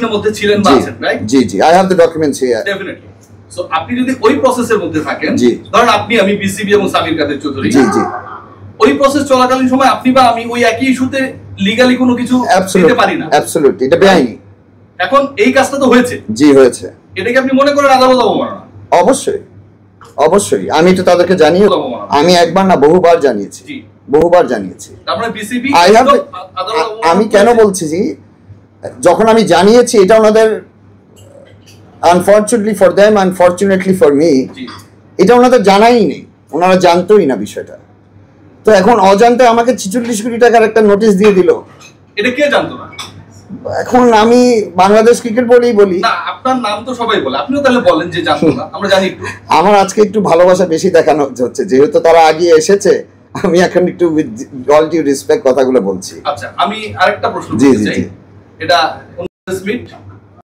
ইনভেস্টিগেশনের মধ্যে ছিলেন বা আছেন, right? G G, I have the documents here. Definitely. So আপনি যদি ওই প্রসেসের মধ্যে থাকেন, ধরেন আমি বিসিবি এবং সামির কাদের চৌধুরী, জি জি, ওই প্রসেস চলাকালীন সময় আপনি বা আমি ওই একই ইস্যুতে লিগালি কোনো কিছু দিতে পারি না। অ্যাবসলিউটলি, এটা বেআইনি। এখন এই কাজটা তো হয়েছে। জি হয়েছে। এটাকে আপনি মনে করেন আদালত অবমাননা? অবশ্যই অবশ্যই, আমি তো তাদেরকে জানিয়ে, আমি একবার না বহুবার জানিয়েছি, বহুবার জানিয়েছি। তারপরে বিসিবি আমি কেন বলছি জি, যখন আমি জানিয়েছি এটা ওনাদের, unfortunately for them, unfortunately for me, এটা ওনাদের জানাই নেই, ওনারা জানতোই না বিষয়টা। তো এখন অজান্তে আমাকে 46 কোটি টাকার একটা নোটিশ দিয়ে দিল। এটা কে জানতো না? এখন আমি বাংলাদেশ ক্রিকেট বোর্ডেই বলি না, আপনার নাম তো সবাই বলে, আপনিও তাহলে বলেন যে জানতো না, আমরা জানি। একটু আমার আজকে একটু ভালোবাসা বেশি দেখানো হচ্ছে, যেহেতু তারা আগে এসেছে, আমি এখন একটু উইথ অল ডিউ রেসপেক্ট কথাগুলো বলছি। আচ্ছা, আমি আরেকটা প্রশ্ন করতে চাই। এটা 19 মিনিট